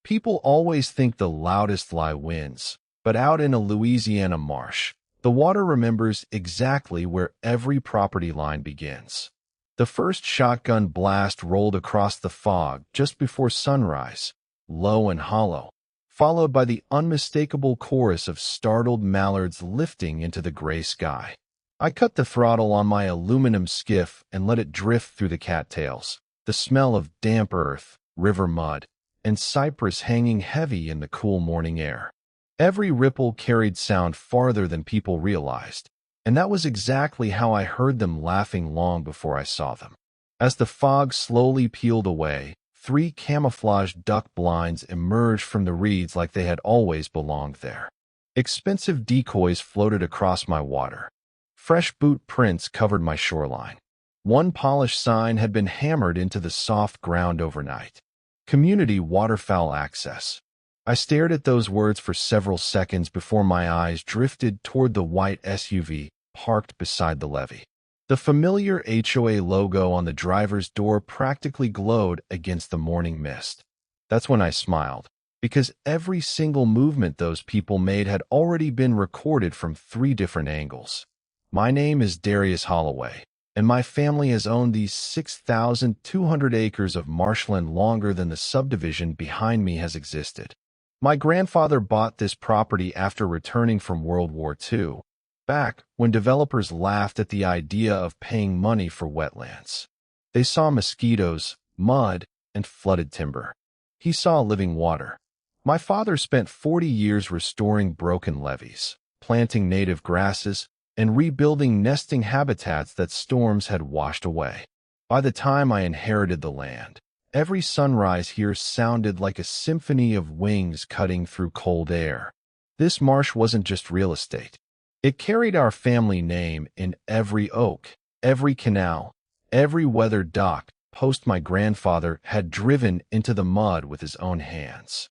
People always think the loudest lie wins, but out in a Louisiana marsh, the water remembers exactly where every property line begins. The first shotgun blast rolled across the fog just before sunrise, low and hollow, followed by the unmistakable chorus of startled mallards lifting into the gray sky. I cut the throttle on my aluminum skiff and let it drift through the cattails, the smell of damp earth, river mud, and cypress hanging heavy in the cool morning air. Every ripple carried sound farther than people realized, and that was exactly how I heard them laughing long before I saw them. As the fog slowly peeled away, 3 camouflaged duck blinds emerged from the reeds like they had always belonged there. Expensive decoys floated across my water. Fresh boot prints covered my shoreline. One polished sign had been hammered into the soft ground overnight. Community waterfowl access. I stared at those words for several seconds before my eyes drifted toward the white SUV parked beside the levee. The familiar HOA logo on the driver's door practically glowed against the morning mist. That's when I smiled, because every single movement those people made had already been recorded from 3 different angles. My name is Darius Holloway, and my family has owned these 6,200 acres of marshland longer than the subdivision behind me has existed. My grandfather bought this property after returning from World War II, back when developers laughed at the idea of paying money for wetlands. They saw mosquitoes, mud, and flooded timber. He saw living water. My father spent 40 years restoring broken levees, planting native grasses, and rebuilding nesting habitats that storms had washed away. By the time I inherited the land, every sunrise here sounded like a symphony of wings cutting through cold air. This marsh wasn't just real estate. It carried our family name in every oak, every canal, every weathered dock post my grandfather had driven into the mud with his own hands.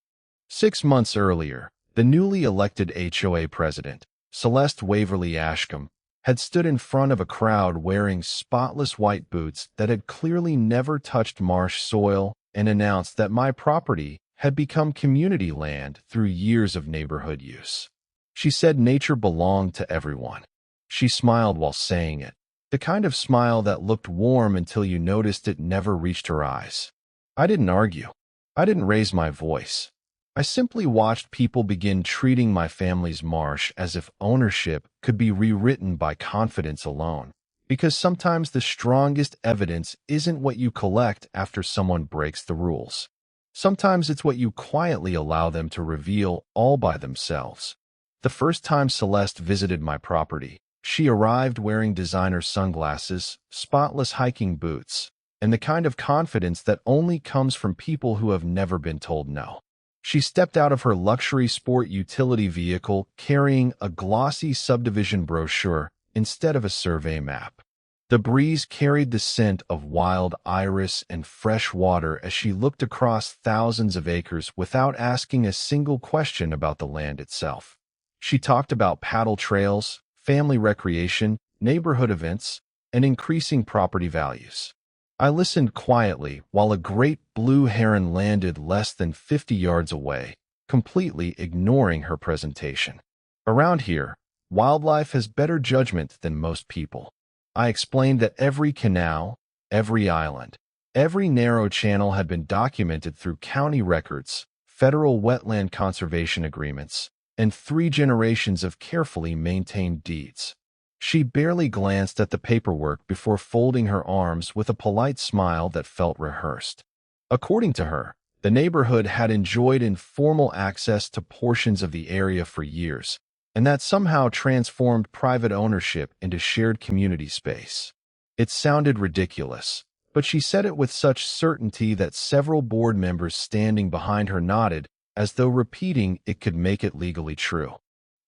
6 months earlier, the newly elected HOA president, Celeste Waverly Ashcombe, had stood in front of a crowd wearing spotless white boots that had clearly never touched marsh soil and announced that my property had become community land through years of neighborhood use. She said nature belonged to everyone. She smiled while saying it, the kind of smile that looked warm until you noticed it never reached her eyes. I didn't argue. I didn't raise my voice. I simply watched people begin treating my family's marsh as if ownership could be rewritten by confidence alone, because sometimes the strongest evidence isn't what you collect after someone breaks the rules. Sometimes it's what you quietly allow them to reveal all by themselves. The first time Celeste visited my property, she arrived wearing designer sunglasses, spotless hiking boots, and the kind of confidence that only comes from people who have never been told no. She stepped out of her luxury sport utility vehicle carrying a glossy subdivision brochure instead of a survey map. The breeze carried the scent of wild iris and fresh water as she looked across thousands of acres without asking a single question about the land itself. She talked about paddle trails, family recreation, neighborhood events, and increasing property values. I listened quietly while a great blue heron landed less than 50 yards away, completely ignoring her presentation. Around here, wildlife has better judgment than most people. I explained that every canal, every island, every narrow channel had been documented through county records, federal wetland conservation agreements, and 3 generations of carefully maintained deeds. She barely glanced at the paperwork before folding her arms with a polite smile that felt rehearsed. According to her, the neighborhood had enjoyed informal access to portions of the area for years, and that somehow transformed private ownership into shared community space. It sounded ridiculous, but she said it with such certainty that several board members standing behind her nodded, as though repeating it could make it legally true.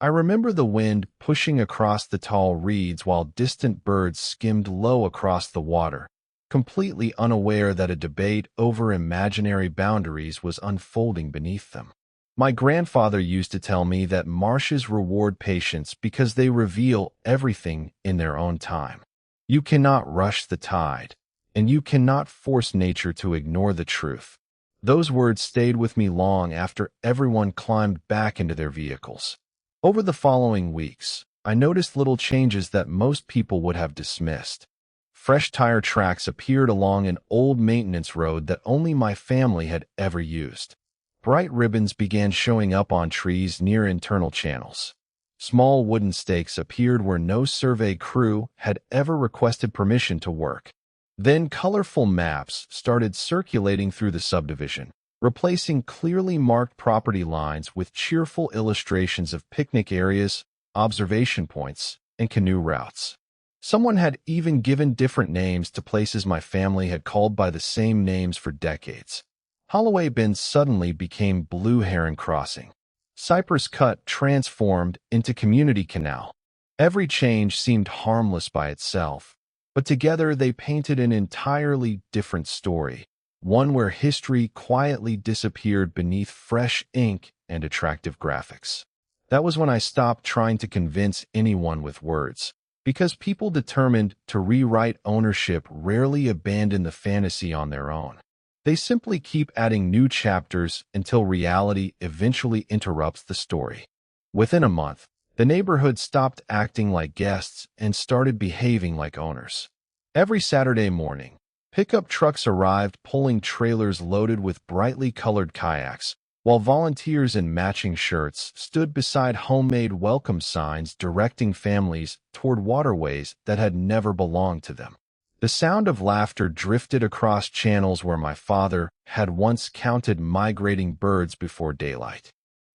I remember the wind pushing across the tall reeds while distant birds skimmed low across the water, completely unaware that a debate over imaginary boundaries was unfolding beneath them. My grandfather used to tell me that marshes reward patience because they reveal everything in their own time. You cannot rush the tide, and you cannot force nature to ignore the truth. Those words stayed with me long after everyone climbed back into their vehicles. Over the following weeks, I noticed little changes that most people would have dismissed. Fresh tire tracks appeared along an old maintenance road that only my family had ever used. Bright ribbons began showing up on trees near internal channels. Small wooden stakes appeared where no survey crew had ever requested permission to work. Then colorful maps started circulating through the subdivision, replacing clearly marked property lines with cheerful illustrations of picnic areas, observation points, and canoe routes. Someone had even given different names to places my family had called by the same names for decades. Holloway Bend suddenly became Blue Heron Crossing. Cypress Cut transformed into Community Canal. Every change seemed harmless by itself, but together they painted an entirely different story, one where history quietly disappeared beneath fresh ink and attractive graphics. That was when I stopped trying to convince anyone with words, because people determined to rewrite ownership rarely abandon the fantasy on their own. They simply keep adding new chapters until reality eventually interrupts the story. Within a month, the neighborhood stopped acting like guests and started behaving like owners. Every Saturday morning, pickup trucks arrived pulling trailers loaded with brightly colored kayaks, while volunteers in matching shirts stood beside homemade welcome signs directing families toward waterways that had never belonged to them. The sound of laughter drifted across channels where my father had once counted migrating birds before daylight.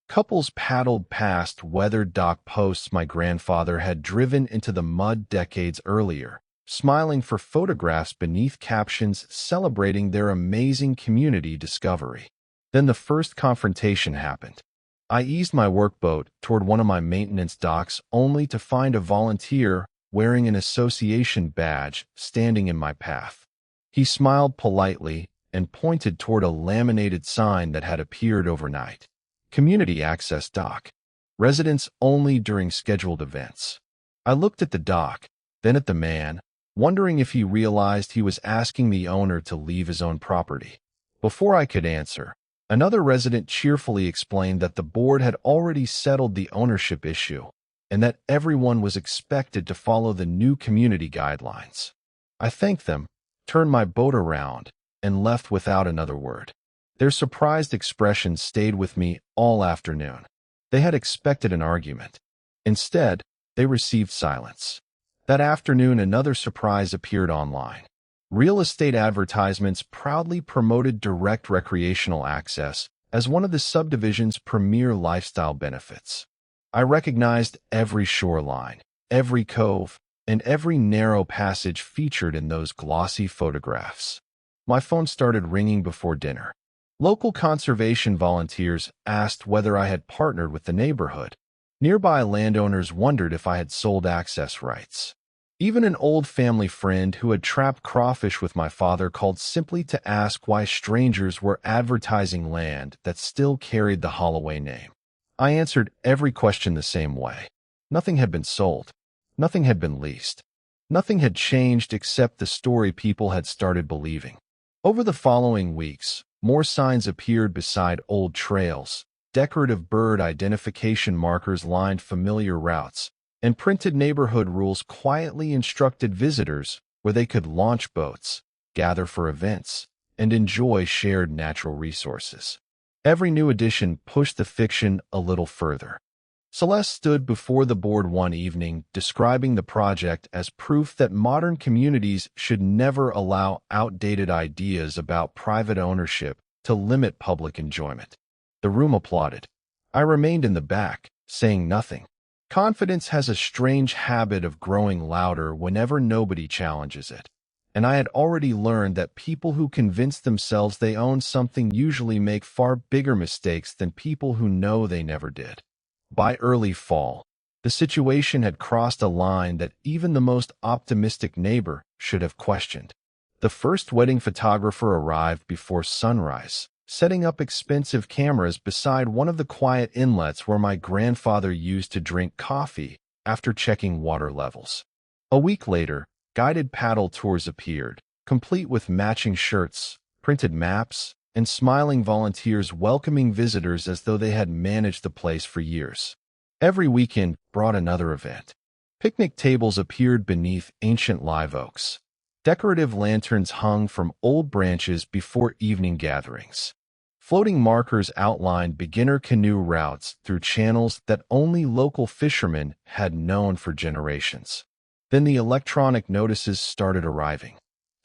Couples paddled past weathered dock posts my grandfather had driven into the mud decades earlier, smiling for photographs beneath captions celebrating their amazing community discovery. Then the first confrontation happened. I eased my workboat toward one of my maintenance docks only to find a volunteer wearing an association badge standing in my path. He smiled politely and pointed toward a laminated sign that had appeared overnight. Community Access Dock. Residents only during scheduled events. I looked at the dock, then at the man, wondering if he realized he was asking the owner to leave his own property. Before I could answer, another resident cheerfully explained that the board had already settled the ownership issue, and that everyone was expected to follow the new community guidelines. I thanked them, turned my boat around, and left without another word. Their surprised expression stayed with me all afternoon. They had expected an argument. Instead, they received silence. That afternoon, another surprise appeared online. Real estate advertisements proudly promoted direct recreational access as one of the subdivision's premier lifestyle benefits. I recognized every shoreline, every cove, and every narrow passage featured in those glossy photographs. My phone started ringing before dinner. Local conservation volunteers asked whether I had partnered with the neighborhood. Nearby landowners wondered if I had sold access rights. Even an old family friend who had trapped crawfish with my father called simply to ask why strangers were advertising land that still carried the Holloway name. I answered every question the same way. Nothing had been sold. Nothing had been leased. Nothing had changed except the story people had started believing. Over the following weeks, more signs appeared beside old trails. Decorative bird identification markers lined familiar routes, and printed neighborhood rules quietly instructed visitors where they could launch boats, gather for events, and enjoy shared natural resources. Every new edition pushed the fiction a little further. Celeste stood before the board one evening, describing the project as proof that modern communities should never allow outdated ideas about private ownership to limit public enjoyment. The room applauded. I remained in the back, saying nothing. Confidence has a strange habit of growing louder whenever nobody challenges it. And I had already learned that people who convince themselves they own something usually make far bigger mistakes than people who know they never did. By early fall, the situation had crossed a line that even the most optimistic neighbor should have questioned. The first wedding photographer arrived before sunrise, setting up expensive cameras beside one of the quiet inlets where my grandfather used to drink coffee after checking water levels. A week later, guided paddle tours appeared, complete with matching shirts, printed maps, and smiling volunteers welcoming visitors as though they had managed the place for years. Every weekend brought another event. Picnic tables appeared beneath ancient live oaks. Decorative lanterns hung from old branches before evening gatherings. Floating markers outlined beginner canoe routes through channels that only local fishermen had known for generations. Then the electronic notices started arriving.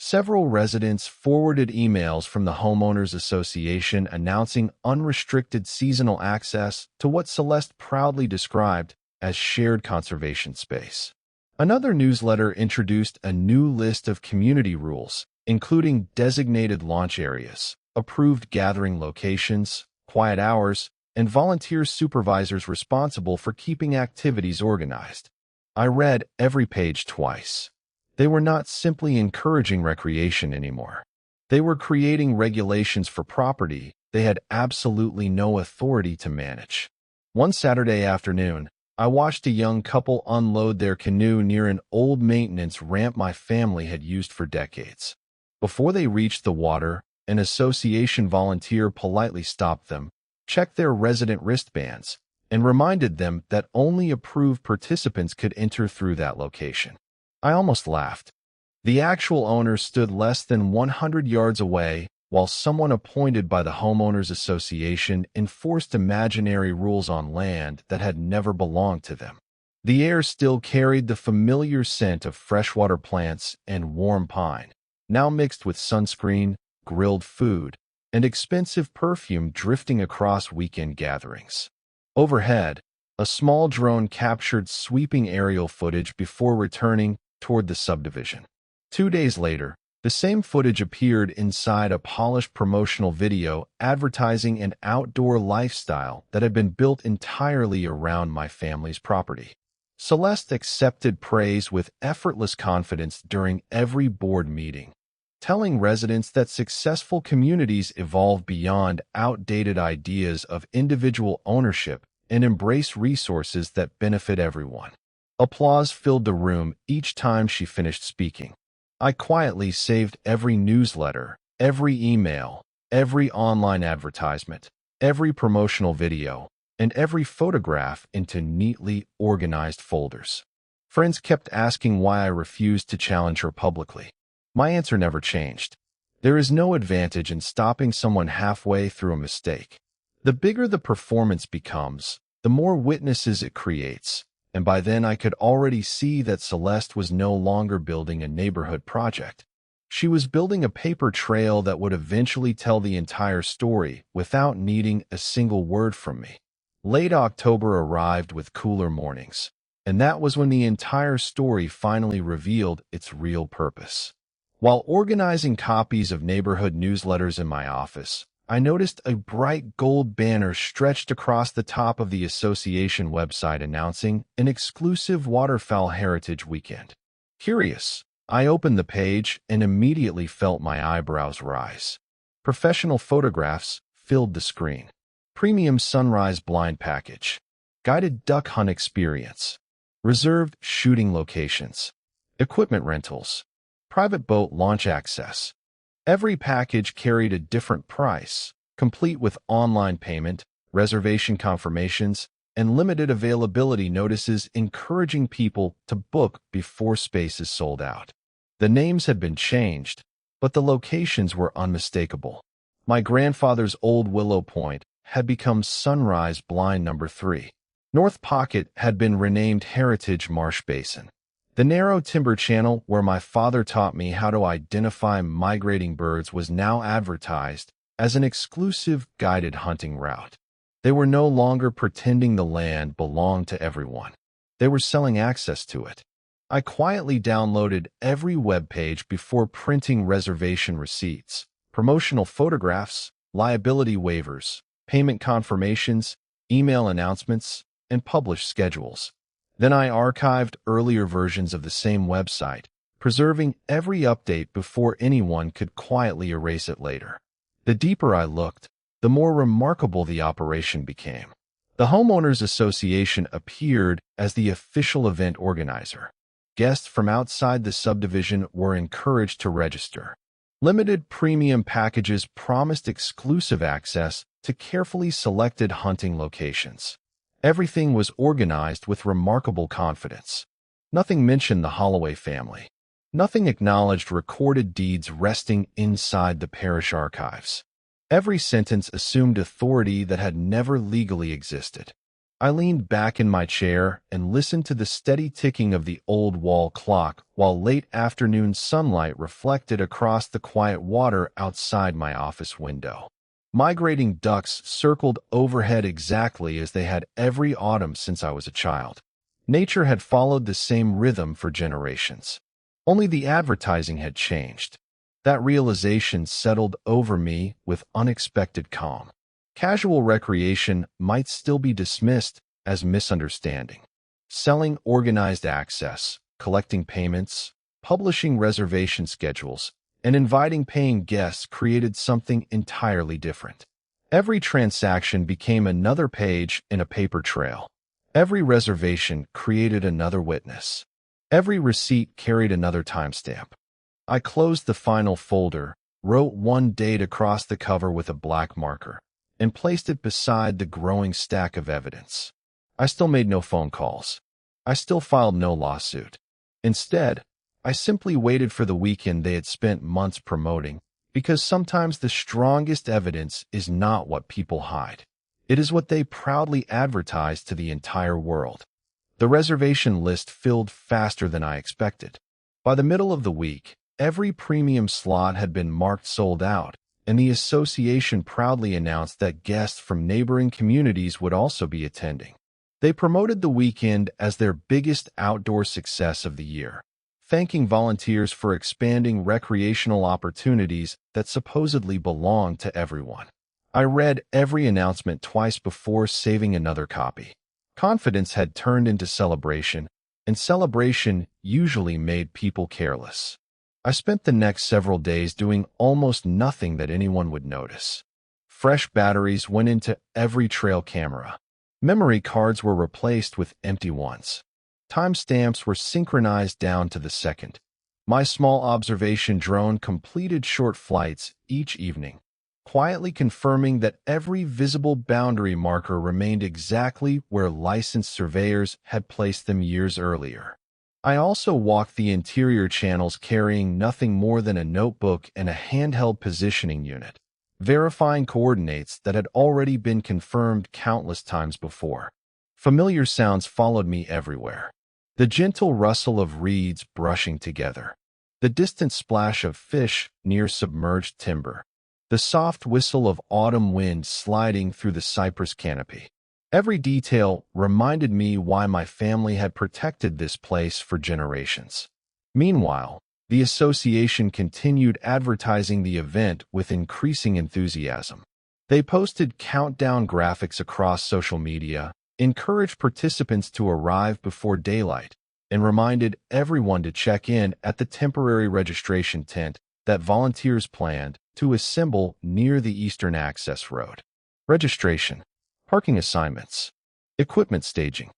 Several residents forwarded emails from the Homeowners Association announcing unrestricted seasonal access to what Celeste proudly described as shared conservation space. Another newsletter introduced a new list of community rules, including designated launch areas, approved gathering locations, quiet hours, and volunteer supervisors responsible for keeping activities organized. I read every page twice. They were not simply encouraging recreation anymore. They were creating regulations for property they had absolutely no authority to manage. One Saturday afternoon, I watched a young couple unload their canoe near an old maintenance ramp my family had used for decades. Before they reached the water, an association volunteer politely stopped them, checked their resident wristbands, and reminded them that only approved participants could enter through that location. I almost laughed. The actual owner stood less than 100 yards away, while someone appointed by the Homeowners Association enforced imaginary rules on land that had never belonged to them. The air still carried the familiar scent of freshwater plants and warm pine, now mixed with sunscreen, grilled food, and expensive perfume drifting across weekend gatherings. Overhead, a small drone captured sweeping aerial footage before returning toward the subdivision. 2 days later, the same footage appeared inside a polished promotional video advertising an outdoor lifestyle that had been built entirely around my family's property. Celeste accepted praise with effortless confidence during every board meeting, telling residents that successful communities evolve beyond outdated ideas of individual ownership and embrace resources that benefit everyone. Applause filled the room each time she finished speaking. I quietly saved every newsletter, every email, every online advertisement, every promotional video, and every photograph into neatly organized folders. Friends kept asking why I refused to challenge her publicly. My answer never changed. There is no advantage in stopping someone halfway through a mistake. The bigger the performance becomes, the more witnesses it creates. And by then I could already see that Celeste was no longer building a neighborhood project. She was building a paper trail that would eventually tell the entire story without needing a single word from me. Late October arrived with cooler mornings, and that was when the entire story finally revealed its real purpose. While organizing copies of neighborhood newsletters in my office, I noticed a bright gold banner stretched across the top of the association website announcing an exclusive waterfowl heritage weekend. Curious, I opened the page and immediately felt my eyebrows rise. Professional photographs filled the screen. Premium sunrise blind package. Guided duck hunt experience. Reserved shooting locations. Equipment rentals. Private boat launch access. Every package carried a different price, complete with online payment, reservation confirmations, and limited availability notices encouraging people to book before spaces sold out. The names had been changed, but the locations were unmistakable. My grandfather's old Willow Point had become Sunrise Blind No. 3. North Pocket had been renamed Heritage Marsh Basin. The narrow timber channel where my father taught me how to identify migrating birds was now advertised as an exclusive guided hunting route. They were no longer pretending the land belonged to everyone. They were selling access to it. I quietly downloaded every web page before printing reservation receipts, promotional photographs, liability waivers, payment confirmations, email announcements, and published schedules. Then I archived earlier versions of the same website, preserving every update before anyone could quietly erase it later. The deeper I looked, the more remarkable the operation became. The Homeowners Association appeared as the official event organizer. Guests from outside the subdivision were encouraged to register. Limited premium packages promised exclusive access to carefully selected hunting locations. Everything was organized with remarkable confidence. Nothing mentioned the Holloway family. Nothing acknowledged recorded deeds resting inside the parish archives. Every sentence assumed authority that had never legally existed. I leaned back in my chair and listened to the steady ticking of the old wall clock while late afternoon sunlight reflected across the quiet water outside my office window. Migrating ducks circled overhead exactly as they had every autumn since I was a child. Nature had followed the same rhythm for generations. Only the advertising had changed. That realization settled over me with unexpected calm. Casual recreation might still be dismissed as misunderstanding. Selling organized access, collecting payments, publishing reservation schedules, and inviting paying guests created something entirely different. Every transaction became another page in a paper trail. Every reservation created another witness. Every receipt carried another timestamp. I closed the final folder, wrote one date across the cover with a black marker, and placed it beside the growing stack of evidence. I still made no phone calls. I still filed no lawsuit. Instead, I simply waited for the weekend they had spent months promoting, because sometimes the strongest evidence is not what people hide. It is what they proudly advertise to the entire world. The reservation list filled faster than I expected. By the middle of the week, every premium slot had been marked sold out, and the association proudly announced that guests from neighboring communities would also be attending. They promoted the weekend as their biggest outdoor success of the year, thanking volunteers for expanding recreational opportunities that supposedly belong to everyone. I read every announcement twice before saving another copy. Confidence had turned into celebration, and celebration usually made people careless. I spent the next several days doing almost nothing that anyone would notice. Fresh batteries went into every trail camera. Memory cards were replaced with empty ones. Timestamps were synchronized down to the second. My small observation drone completed short flights each evening, quietly confirming that every visible boundary marker remained exactly where licensed surveyors had placed them years earlier. I also walked the interior channels carrying nothing more than a notebook and a handheld positioning unit, verifying coordinates that had already been confirmed countless times before. Familiar sounds followed me everywhere. The gentle rustle of reeds brushing together, the distant splash of fish near submerged timber, the soft whistle of autumn wind sliding through the cypress canopy. Every detail reminded me why my family had protected this place for generations. Meanwhile, the association continued advertising the event with increasing enthusiasm. They posted countdown graphics across social media, encouraged participants to arrive before daylight, and reminded everyone to check in at the temporary registration tent that volunteers planned to assemble near the Eastern Access Road. Registration, parking assignments, equipment staging,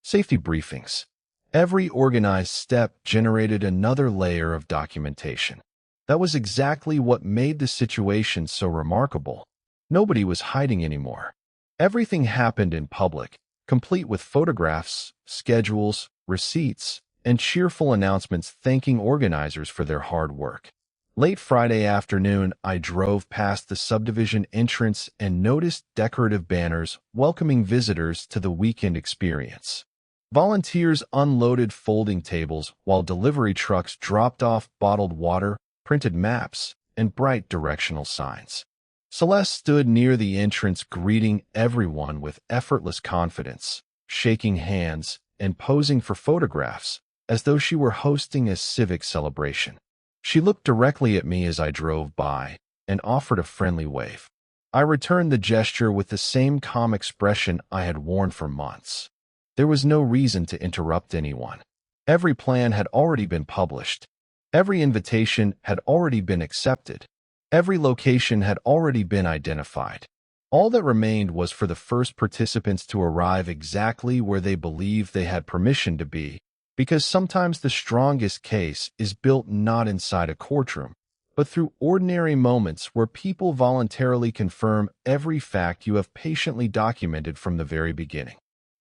safety briefings. Every organized step generated another layer of documentation. That was exactly what made the situation so remarkable. Nobody was hiding anymore. Everything happened in public, complete with photographs, schedules, receipts, and cheerful announcements thanking organizers for their hard work. Late Friday afternoon, I drove past the subdivision entrance and noticed decorative banners welcoming visitors to the weekend experience. Volunteers unloaded folding tables while delivery trucks dropped off bottled water, printed maps, and bright directional signs. Celeste stood near the entrance greeting everyone with effortless confidence, shaking hands and posing for photographs as though she were hosting a civic celebration. She looked directly at me as I drove by and offered a friendly wave. I returned the gesture with the same calm expression I had worn for months. There was no reason to interrupt anyone. Every plan had already been published. Every invitation had already been accepted. Every location had already been identified. All that remained was for the first participants to arrive exactly where they believed they had permission to be, because sometimes the strongest case is built not inside a courtroom, but through ordinary moments where people voluntarily confirm every fact you have patiently documented from the very beginning.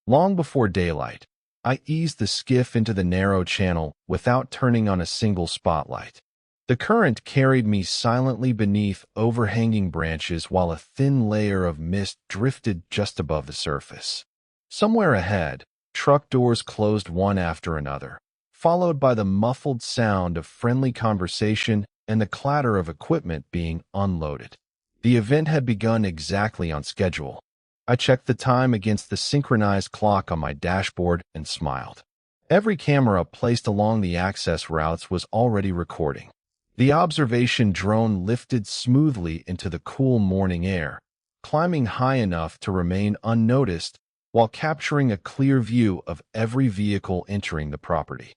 Long before daylight, I eased the skiff into the narrow channel without turning on a single spotlight. The current carried me silently beneath overhanging branches while a thin layer of mist drifted just above the surface. Somewhere ahead, truck doors closed one after another, followed by the muffled sound of friendly conversation and the clatter of equipment being unloaded. The event had begun exactly on schedule. I checked the time against the synchronized clock on my dashboard and smiled. Every camera placed along the access routes was already recording. The observation drone lifted smoothly into the cool morning air, climbing high enough to remain unnoticed while capturing a clear view of every vehicle entering the property.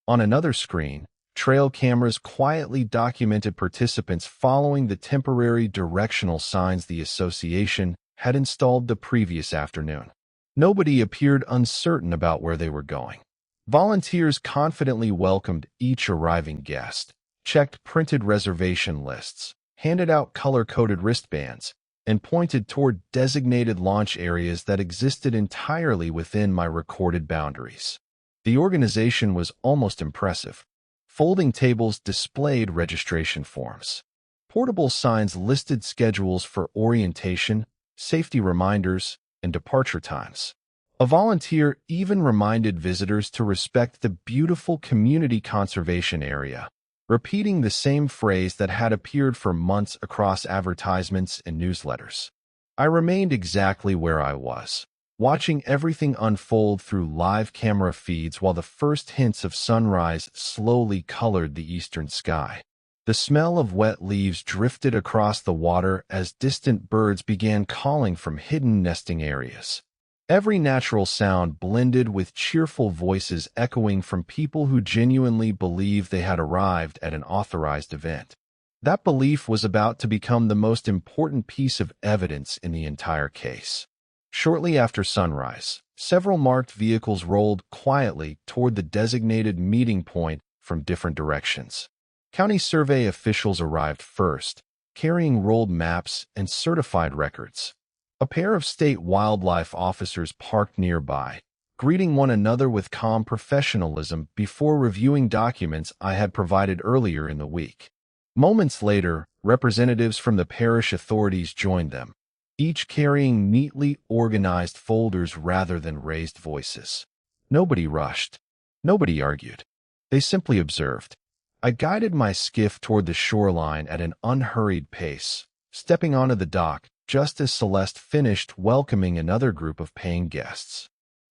On another screen, trail cameras quietly documented participants following the temporary directional signs the association had installed the previous afternoon. Nobody appeared uncertain about where they were going. Volunteers confidently welcomed each arriving guest, checked printed reservation lists, handed out color-coded wristbands, and pointed toward designated launch areas that existed entirely within my recorded boundaries. The organization was almost impressive. Folding tables displayed registration forms. Portable signs listed schedules for orientation, safety reminders, and departure times. A volunteer even reminded visitors to respect the beautiful community conservation area, repeating the same phrase that had appeared for months across advertisements and newsletters. I remained exactly where I was, watching everything unfold through live camera feeds while the first hints of sunrise slowly colored the eastern sky. The smell of wet leaves drifted across the water as distant birds began calling from hidden nesting areas. Every natural sound blended with cheerful voices echoing from people who genuinely believed they had arrived at an authorized event. That belief was about to become the most important piece of evidence in the entire case. Shortly after sunrise, several marked vehicles rolled quietly toward the designated meeting point from different directions. County survey officials arrived first, carrying rolled maps and certified records. A pair of state wildlife officers parked nearby, greeting one another with calm professionalism before reviewing documents I had provided earlier in the week. Moments later, representatives from the parish authorities joined them, each carrying neatly organized folders rather than raised voices. Nobody rushed. Nobody argued. They simply observed. I guided my skiff toward the shoreline at an unhurried pace, stepping onto the dock just as Celeste finished welcoming another group of paying guests.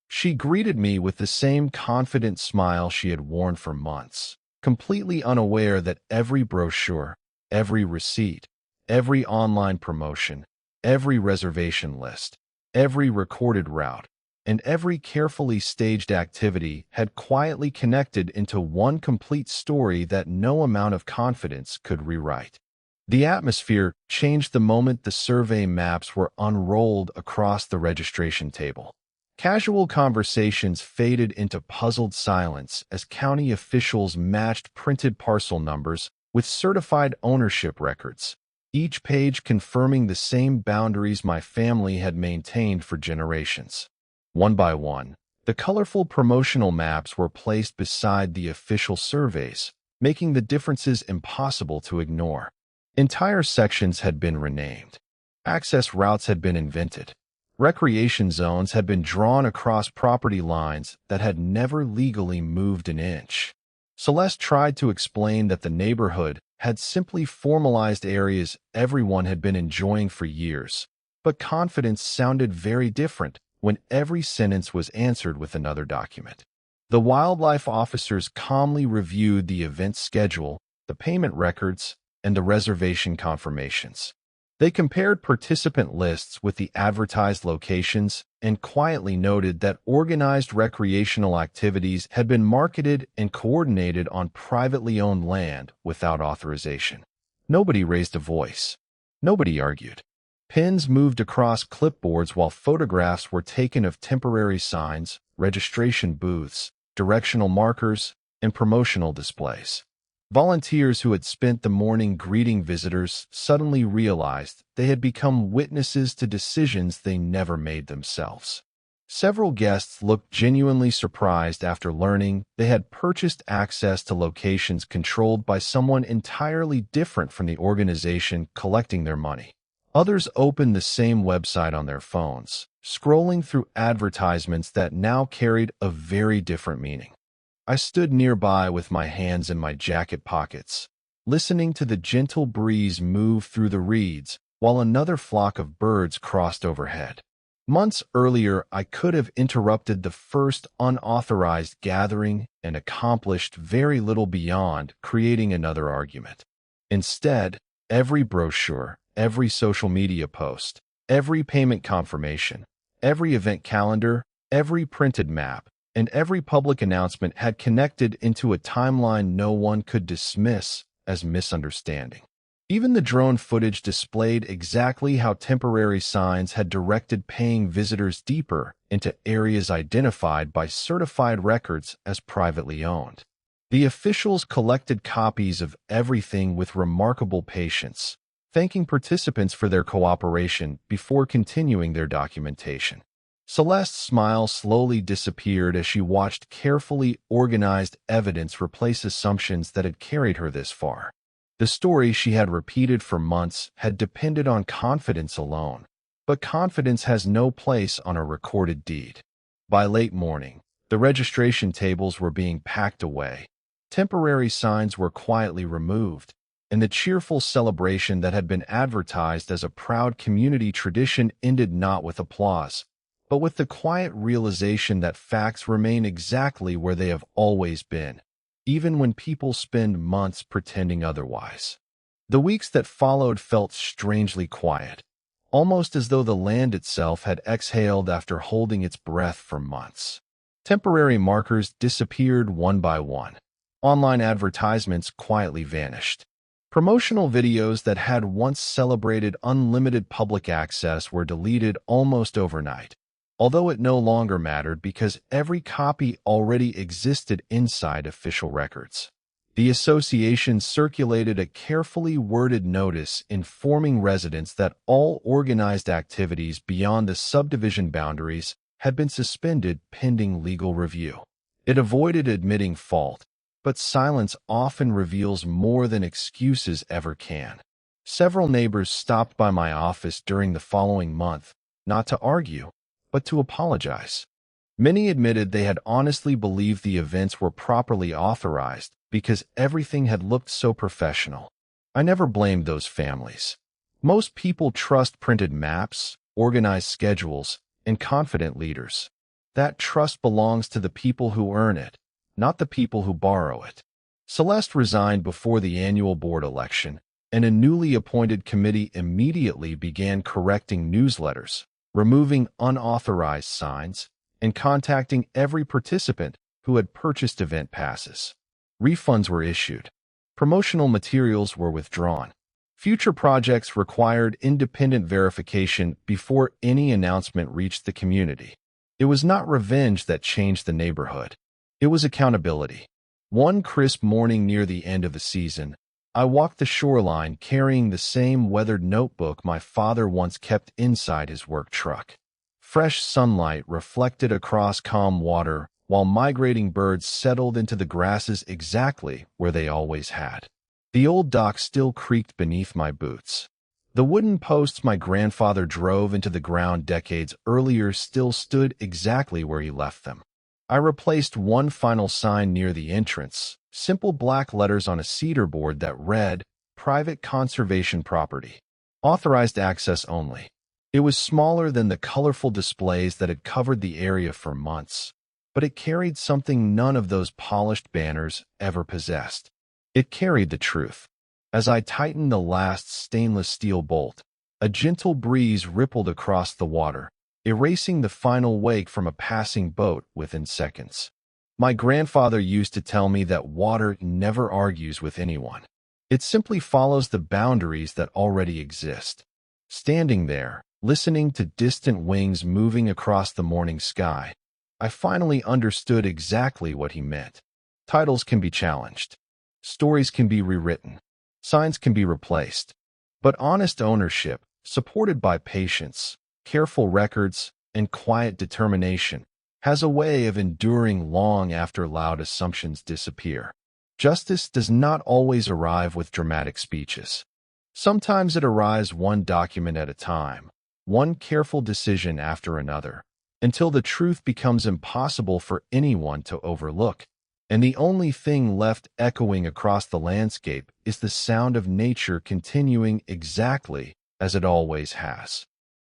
She greeted me with the same confident smile she had worn for months, completely unaware that every brochure, every receipt, every online promotion, every reservation list, every recorded route, and every carefully staged activity had quietly connected into one complete story that no amount of confidence could rewrite. The atmosphere changed the moment the survey maps were unrolled across the registration table. Casual conversations faded into puzzled silence as county officials matched printed parcel numbers with certified ownership records, each page confirming the same boundaries my family had maintained for generations. One by one, the colorful promotional maps were placed beside the official surveys, making the differences impossible to ignore. Entire sections had been renamed. Access routes had been invented. Recreation zones had been drawn across property lines that had never legally moved an inch. Celeste tried to explain that the neighborhood had simply formalized areas everyone had been enjoying for years, but confidence sounded very different when every sentence was answered with another document. The wildlife officers calmly reviewed the event schedule, the payment records, and the reservation confirmations. They compared participant lists with the advertised locations and quietly noted that organized recreational activities had been marketed and coordinated on privately owned land without authorization. Nobody raised a voice. Nobody argued. Pens moved across clipboards while photographs were taken of temporary signs, registration booths, directional markers, and promotional displays. Volunteers who had spent the morning greeting visitors suddenly realized they had become witnesses to decisions they never made themselves. Several guests looked genuinely surprised after learning they had purchased access to locations controlled by someone entirely different from the organization collecting their money. Others opened the same website on their phones, scrolling through advertisements that now carried a very different meaning. I stood nearby with my hands in my jacket pockets, listening to the gentle breeze move through the reeds while another flock of birds crossed overhead. Months earlier, I could have interrupted the first unauthorized gathering and accomplished very little beyond creating another argument. Instead, every brochure, every social media post, every payment confirmation, every event calendar, every printed map, and every public announcement had connected into a timeline no one could dismiss as misunderstanding. Even the drone footage displayed exactly how temporary signs had directed paying visitors deeper into areas identified by certified records as privately owned. The officials collected copies of everything with remarkable patience, thanking participants for their cooperation before continuing their documentation. Celeste's smile slowly disappeared as she watched carefully organized evidence replace assumptions that had carried her this far. The story she had repeated for months had depended on confidence alone, but confidence has no place on a recorded deed. By late morning, the registration tables were being packed away, temporary signs were quietly removed, and the cheerful celebration that had been advertised as a proud community tradition ended not with applause, but with the quiet realization that facts remain exactly where they have always been, even when people spend months pretending otherwise. The weeks that followed felt strangely quiet, almost as though the land itself had exhaled after holding its breath for months. Temporary markers disappeared one by one. Online advertisements quietly vanished. Promotional videos that had once celebrated unlimited public access were deleted almost overnight, although it no longer mattered because every copy already existed inside official records. The association circulated a carefully worded notice informing residents that all organized activities beyond the subdivision boundaries had been suspended pending legal review. It avoided admitting fault, but silence often reveals more than excuses ever can. Several neighbors stopped by my office during the following month, not to argue, but to apologize. Many admitted they had honestly believed the events were properly authorized because everything had looked so professional. I never blamed those families. Most people trust printed maps, organized schedules, and confident leaders. That trust belongs to the people who earn it, not the people who borrow it. Celeste resigned before the annual board election, and a newly appointed committee immediately began correcting newsletters, removing unauthorized signs, and contacting every participant who had purchased event passes. Refunds were issued. Promotional materials were withdrawn. Future projects required independent verification before any announcement reached the community. It was not revenge that changed the neighborhood. It was accountability. One crisp morning near the end of the season, I walked the shoreline carrying the same weathered notebook my father once kept inside his work truck. Fresh sunlight reflected across calm water while migrating birds settled into the grasses exactly where they always had. The old dock still creaked beneath my boots. The wooden posts my grandfather drove into the ground decades earlier still stood exactly where he left them. I replaced one final sign near the entrance, simple black letters on a cedar board that read, "Private Conservation Property. Authorized access only." It was smaller than the colorful displays that had covered the area for months, but it carried something none of those polished banners ever possessed. It carried the truth. As I tightened the last stainless steel bolt, a gentle breeze rippled across the water, erasing the final wake from a passing boat within seconds. My grandfather used to tell me that water never argues with anyone. It simply follows the boundaries that already exist. Standing there, listening to distant wings moving across the morning sky, I finally understood exactly what he meant. Titles can be challenged. Stories can be rewritten. Signs can be replaced. But honest ownership, supported by patience, careful records, and quiet determination, has a way of enduring long after loud assumptions disappear. Justice does not always arrive with dramatic speeches. Sometimes it arrives one document at a time, one careful decision after another, until the truth becomes impossible for anyone to overlook, and the only thing left echoing across the landscape is the sound of nature continuing exactly as it always has.